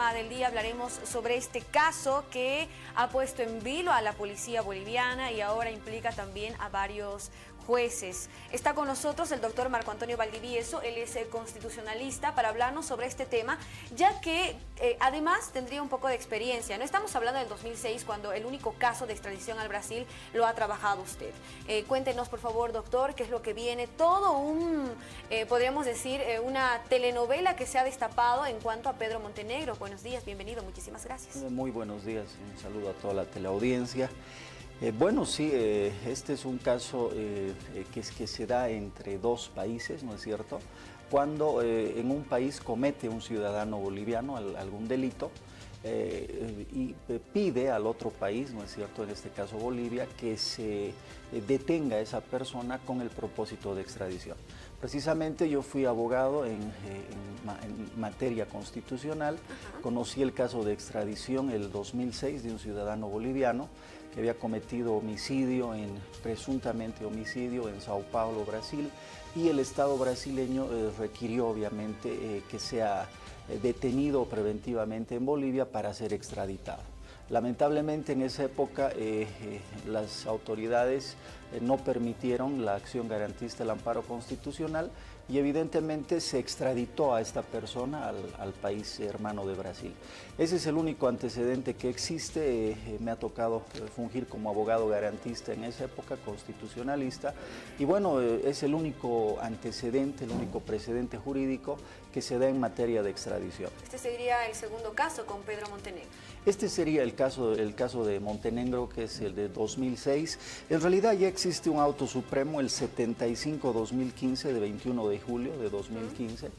tema del día hablaremos sobre este caso que ha puesto en vilo a la policía boliviana y ahora implica también a varios jueces. Está con nosotros el doctor Marco Antonio Valdivieso, él es constitucionalista, para hablarnos sobre este tema, ya que además tendría un poco de experiencia. No estamos hablando del 2006, cuando el único caso de extradición al Brasil lo ha trabajado usted. Cuéntenos, por favor, doctor, qué es lo que viene. Todo podríamos decir, una telenovela que se ha destapado en cuanto a Pedro Montenegro. Buenos días, bienvenido, muchísimas gracias. Muy buenos días, un saludo a toda la teleaudiencia. Bueno, sí, este es un caso que se da entre dos países, ¿no es cierto? Cuando en un país comete un ciudadano boliviano algún delito y pide al otro país, ¿no es cierto?, en este caso Bolivia, que se detenga a esa persona con el propósito de extradición. Precisamente yo fui abogado en materia constitucional. Conocí el caso de extradición el 2006 de un ciudadano boliviano que había cometido homicidio, presuntamente homicidio, en Sao Paulo, Brasil, y el Estado brasileño requirió obviamente que sea detenido preventivamente en Bolivia para ser extraditado. Lamentablemente en esa época las autoridades no permitieron la acción garantista del amparo constitucional y evidentemente se extraditó a esta persona al país hermano de Brasil. Ese es el único antecedente que existe. Me ha tocado fungir como abogado garantista en esa época, constitucionalista, y bueno, es el único antecedente, el único precedente jurídico que se da en materia de extradición. Este sería el segundo caso con Pedro Montenegro. Este sería el caso de Montenegro, que es el de 2006. En realidad ya existe un auto supremo, el 75-2015, de 21 de julio de 2015,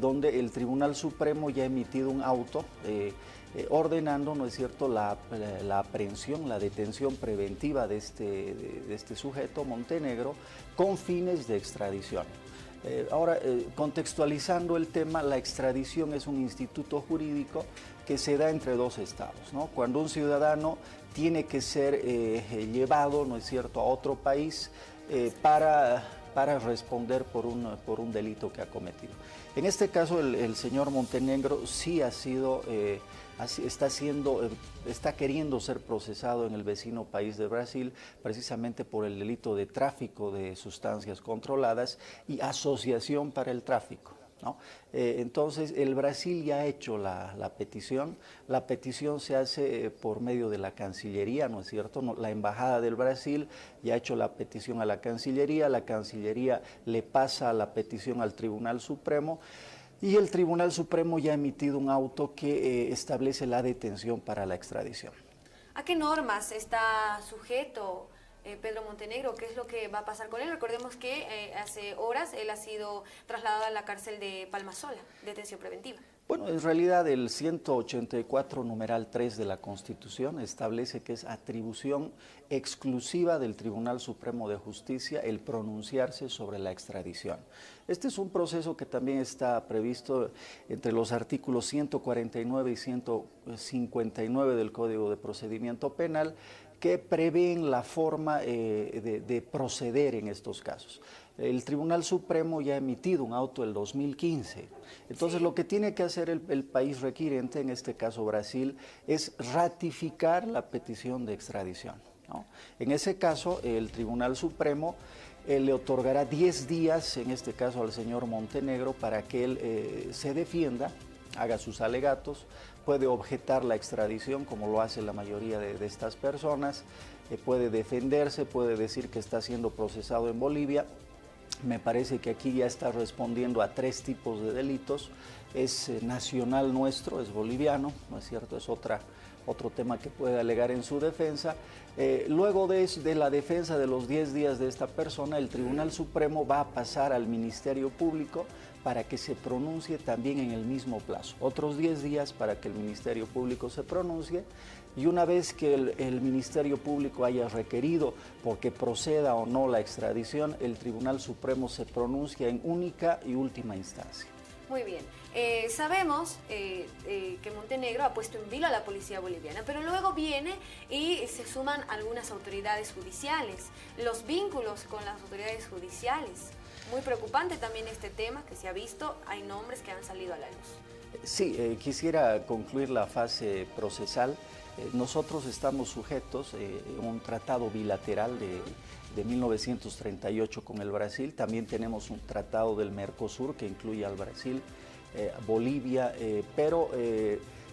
donde el Tribunal Supremo ya ha emitido un auto ordenando, ¿no es cierto?, la aprehensión, la detención preventiva de este sujeto, Montenegro, con fines de extradición. Ahora, contextualizando el tema, la extradición es un instituto jurídico que se da entre dos estados, ¿no? Cuando un ciudadano tiene que ser llevado, ¿no es cierto?, a otro país para responder por un delito que ha cometido. En este caso, el señor Montenegro sí ha sido, está queriendo ser procesado en el vecino país de Brasil, precisamente por el delito de tráfico de sustancias controladas y asociación para el tráfico, ¿no? Entonces, el Brasil ya ha hecho la petición. La petición se hace por medio de la Cancillería, ¿no es cierto? La Embajada del Brasil ya ha hecho la petición a la Cancillería le pasa la petición al Tribunal Supremo, y el Tribunal Supremo ya ha emitido un auto que establece la detención para la extradición. ¿A qué normas está sujeto Pedro Montenegro? ¿Qué es lo que va a pasar con él? Recordemos que hace horas él ha sido trasladado a la cárcel de Palmasola, detención preventiva. Bueno, en realidad el 184 numeral 3 de la Constitución establece que es atribución exclusiva del Tribunal Supremo de Justicia el pronunciarse sobre la extradición. Este es un proceso que también está previsto entre los artículos 149 y 159 del Código de Procedimiento Penal, que prevén la forma de proceder en estos casos. El Tribunal Supremo ya ha emitido un auto el 2015. Entonces, sí, lo que tiene que hacer el país requirente, en este caso Brasil, es ratificar la petición de extradición, ¿no? En ese caso, el Tribunal Supremo le otorgará 10 días, en este caso al señor Montenegro, para que él se defienda, haga sus alegatos, puede objetar la extradición, como lo hace la mayoría de estas personas, puede defenderse, puede decir que está siendo procesado en Bolivia. Me parece que aquí ya está respondiendo a 3 tipos de delitos. Es nacional nuestro, es boliviano, ¿no es cierto? Es otro tema que puede alegar en su defensa. Luego de la defensa de los 10 días de esta persona, el Tribunal Supremo va a pasar al Ministerio Público para que se pronuncie también en el mismo plazo. Otros 10 días para que el Ministerio Público se pronuncie, y una vez que el Ministerio Público haya requerido porque proceda o no la extradición, el Tribunal Supremo se pronuncia en única y última instancia. Muy bien. Sabemos que Montenegro ha puesto en vilo a la policía boliviana, pero luego viene y se suman algunas autoridades judiciales. Los vínculos con las autoridades judiciales. Muy preocupante también este tema que se ha visto, hay nombres que han salido a la luz. Sí, quisiera concluir la fase procesal. Nosotros estamos sujetos a un tratado bilateral de 1938 con el Brasil. También tenemos un tratado del Mercosur que incluye al Brasil, Bolivia, pero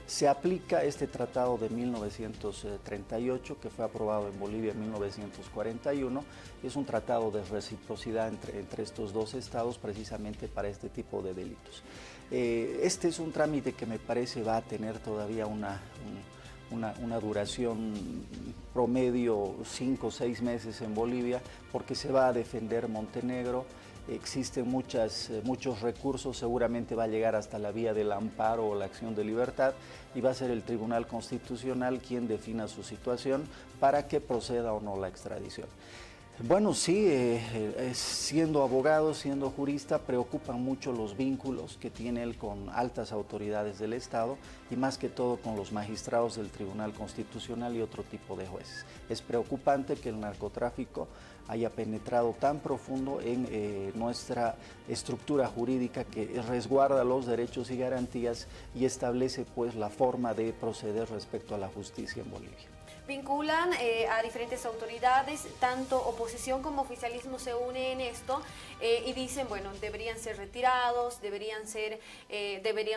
se aplica este tratado de 1938 que fue aprobado en Bolivia en 1941. Es un tratado de reciprocidad entre estos dos estados precisamente para este tipo de delitos. Este es un trámite que me parece va a tener todavía una duración promedio 5 o 6 meses en Bolivia, porque se va a defender Montenegro. Existen muchos recursos, seguramente va a llegar hasta la vía del amparo o la acción de libertad, y va a ser el Tribunal Constitucional quien defina su situación para que proceda o no la extradición. Bueno, sí, siendo abogado, siendo jurista, preocupan mucho los vínculos que tiene él con altas autoridades del Estado y más que todo con los magistrados del Tribunal Constitucional y otro tipo de jueces. Es preocupante que el narcotráfico haya penetrado tan profundo en nuestra estructura jurídica que resguarda los derechos y garantías y establece pues la forma de proceder respecto a la justicia en Bolivia. Vinculan a diferentes autoridades, tanto oposición como oficialismo se une en esto y dicen, bueno, deberían ser retirados, deberían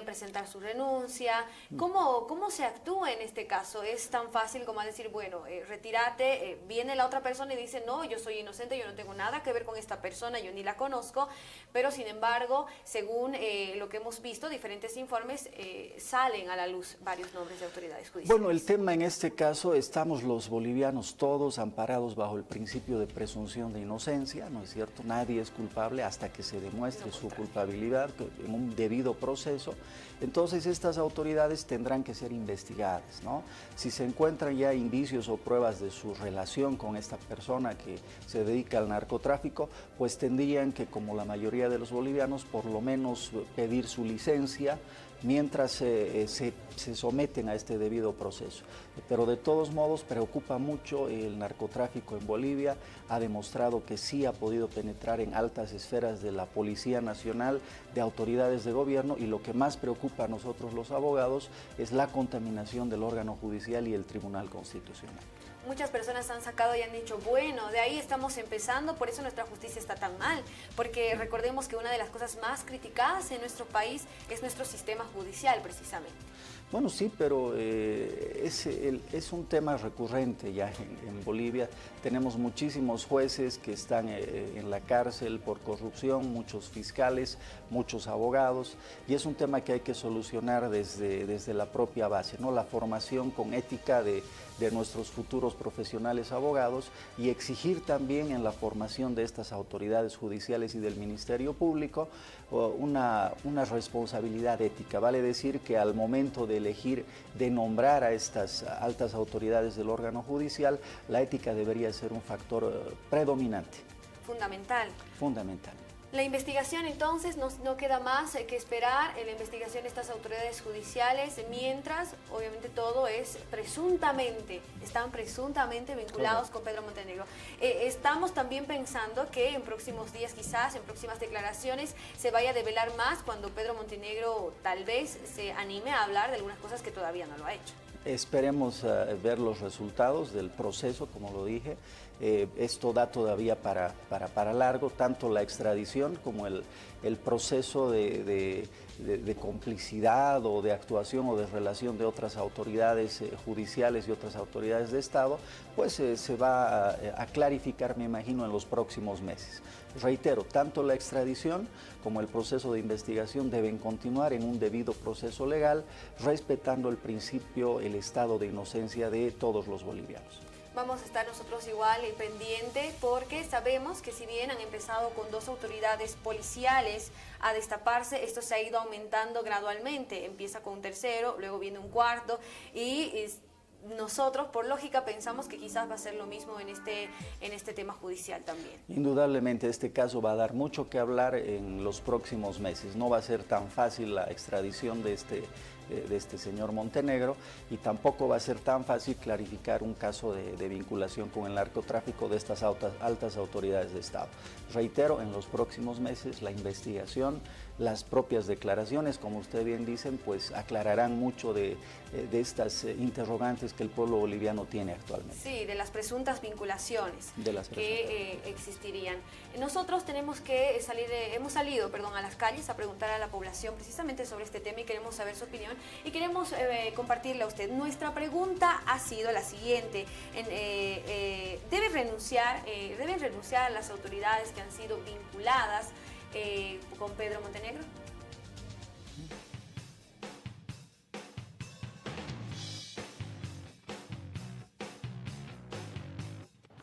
presentar su renuncia. ¿Cómo se actúa en este caso? ¿Es tan fácil como decir, bueno, retírate, viene la otra persona y dice, no, yo soy inocente, yo no tengo nada que ver con esta persona, yo ni la conozco, pero sin embargo, según lo que hemos visto, diferentes informes, salen a la luz varios nombres de autoridades judiciales? Bueno, el tema en este caso estamos los bolivianos todos amparados bajo el principio de presunción de inocencia, ¿no es cierto? Nadie es culpable hasta que se demuestre su culpabilidad en un debido proceso. Entonces estas autoridades tendrán que ser investigadas, ¿no? Si se encuentran ya indicios o pruebas de su relación con esta persona que se dedica al narcotráfico, pues tendrían que, como la mayoría de los bolivianos, por lo menos pedir su licencia mientras se someten a este debido proceso. Pero de todos modos preocupa mucho el narcotráfico en Bolivia, ha demostrado que sí ha podido penetrar en altas esferas de la Policía Nacional, de autoridades de gobierno, y lo que más preocupa a nosotros los abogados es la contaminación del órgano judicial y el Tribunal Constitucional. Muchas personas han sacado y han dicho, bueno, de ahí estamos empezando, por eso nuestra justicia está tan mal, porque recordemos que una de las cosas más criticadas en nuestro país es nuestro sistema judicial, precisamente. Bueno, sí, pero es un tema recurrente ya en Bolivia. Tenemos muchísimos jueces que están en la cárcel por corrupción, muchos fiscales, muchos abogados, y es un tema que hay que solucionar desde la propia base, ¿no? La formación con ética de nuestros futuros profesionales abogados, y exigir también en la formación de estas autoridades judiciales y del Ministerio Público una responsabilidad ética. Vale decir que al momento de elegir, de nombrar a estas altas autoridades del órgano judicial, la ética debería ser un factor predominante. Fundamental. Fundamental. La investigación, entonces, no queda más que esperar en la investigación de estas autoridades judiciales, mientras, obviamente, todo es están presuntamente vinculados con Pedro Montenegro. Estamos también pensando que en próximos días, quizás, en próximas declaraciones, se vaya a develar más cuando Pedro Montenegro tal vez se anime a hablar de algunas cosas que todavía no lo ha hecho. Esperemos ver los resultados del proceso, como lo dije. Esto da todavía para largo, tanto la extradición como el proceso de complicidad o de actuación o de relación de otras autoridades judiciales y otras autoridades de Estado, pues se va a clarificar, me imagino, en los próximos meses. Reitero, tanto la extradición como el proceso de investigación deben continuar en un debido proceso legal, respetando el principio, el estado de inocencia de todos los bolivianos. Vamos a estar nosotros igual y pendiente, porque sabemos que si bien han empezado con 2 autoridades policiales a destaparse, esto se ha ido aumentando gradualmente. Empieza con un tercero, luego viene un cuarto y nosotros, por lógica, pensamos que quizás va a ser lo mismo en este tema judicial también. Indudablemente este caso va a dar mucho que hablar en los próximos meses. No va a ser tan fácil la extradición de este señor Montenegro, y tampoco va a ser tan fácil clarificar un caso de vinculación con el narcotráfico de estas altas autoridades de Estado. Reitero, en los próximos meses la investigación, las propias declaraciones, como usted bien dicen, pues aclararán mucho de estas interrogantes que el pueblo boliviano tiene actualmente. Sí, de las presuntas vinculaciones que existirían. Nosotros tenemos que hemos salido a las calles a preguntar a la población precisamente sobre este tema y queremos saber su opinión y queremos compartirle a usted. Nuestra pregunta ha sido la siguiente: ¿deben renunciar las autoridades que han sido vinculadas con Pedro Montenegro?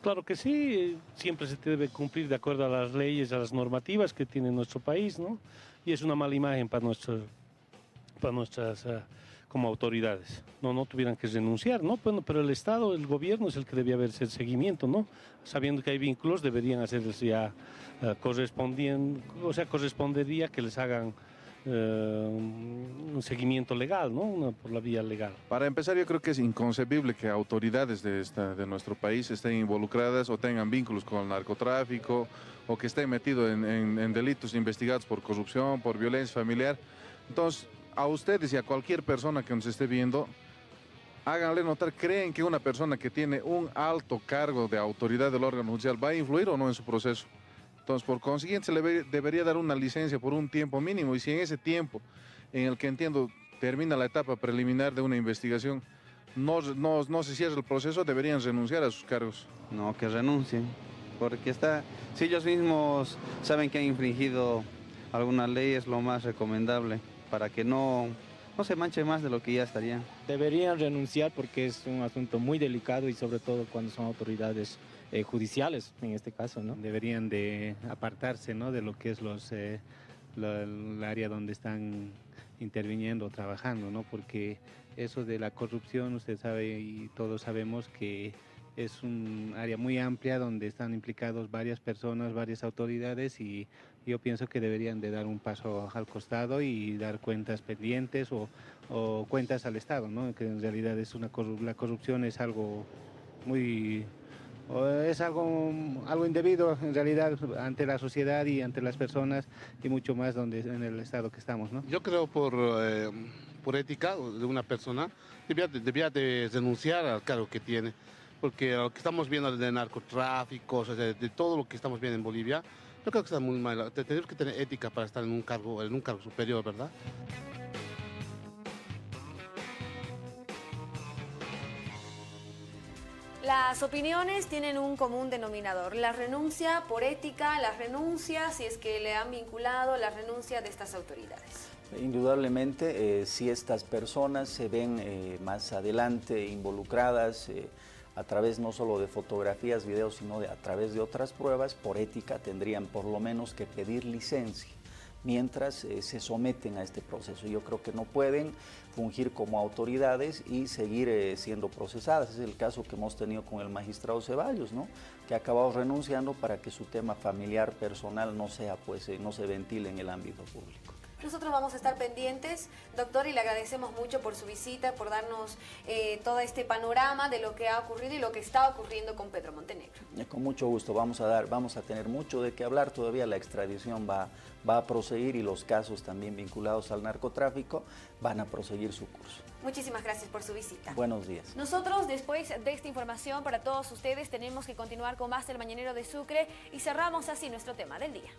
Claro que sí, siempre se debe cumplir de acuerdo a las leyes, a las normativas que tiene nuestro país, ¿no? Y es una mala imagen para nuestras como autoridades. No tuvieran que renunciar, ¿no? Bueno, pero el Estado, el gobierno es el que debía hacer el seguimiento, ¿no? Sabiendo que hay vínculos, deberían hacerles ya correspondería que les hagan un seguimiento legal, ¿no? Por la vía legal. Para empezar, yo creo que es inconcebible que autoridades de nuestro país estén involucradas o tengan vínculos con el narcotráfico o que estén metidos en delitos investigados por corrupción, por violencia familiar. Entonces, a ustedes y a cualquier persona que nos esté viendo, háganle notar, ¿creen que una persona que tiene un alto cargo de autoridad del órgano judicial va a influir o no en su proceso? Entonces, por consiguiente, se le debería dar una licencia por un tiempo mínimo, y si en ese tiempo, en el que entiendo termina la etapa preliminar de una investigación, no se cierra el proceso, deberían renunciar a sus cargos. No, que renuncien, porque si ellos mismos saben que han infringido alguna ley, es lo más recomendable, para que no se manche más de lo que ya estarían. Deberían renunciar porque es un asunto muy delicado y sobre todo cuando son autoridades judiciales, en este caso, ¿no? Deberían de apartarse, ¿no?, de lo que es el área donde están interviniendo o trabajando, ¿no? Porque eso de la corrupción, usted sabe y todos sabemos que es un área muy amplia donde están implicados varias personas, varias autoridades, y yo pienso que deberían de dar un paso al costado y dar cuentas pendientes o cuentas al Estado, ¿no? Que en realidad la corrupción es algo muy... Es algo indebido en realidad ante la sociedad y ante las personas, y mucho más en el estado que estamos, ¿no? Yo creo por ética de una persona debía de renunciar al cargo que tiene, porque lo que estamos viendo de narcotráfico, o sea, de todo lo que estamos viendo en Bolivia, yo creo que está muy mal. Tenemos que tener ética para estar en un cargo superior, ¿verdad? Las opiniones tienen un común denominador: la renuncia por ética, la renuncia si es que le han vinculado, la renuncia de estas autoridades. Indudablemente, si estas personas se ven más adelante involucradas a través no solo de fotografías, videos, sino a través de otras pruebas, por ética tendrían por lo menos que pedir licencia mientras se someten a este proceso. Yo creo que no pueden fungir como autoridades y seguir siendo procesadas. Es el caso que hemos tenido con el magistrado Ceballos, ¿no?, que ha acabado renunciando para que su tema familiar, personal, no se ventile en el ámbito público. Nosotros vamos a estar pendientes, doctor, y le agradecemos mucho por su visita, por darnos todo este panorama de lo que ha ocurrido y lo que está ocurriendo con Pedro Montenegro. Con mucho gusto, vamos a tener mucho de qué hablar. Todavía la extradición va a proseguir y los casos también vinculados al narcotráfico van a proseguir su curso. Muchísimas gracias por su visita. Buenos días. Nosotros, después de esta información para todos ustedes, tenemos que continuar con más del Mañanero de Sucre y cerramos así nuestro tema del día.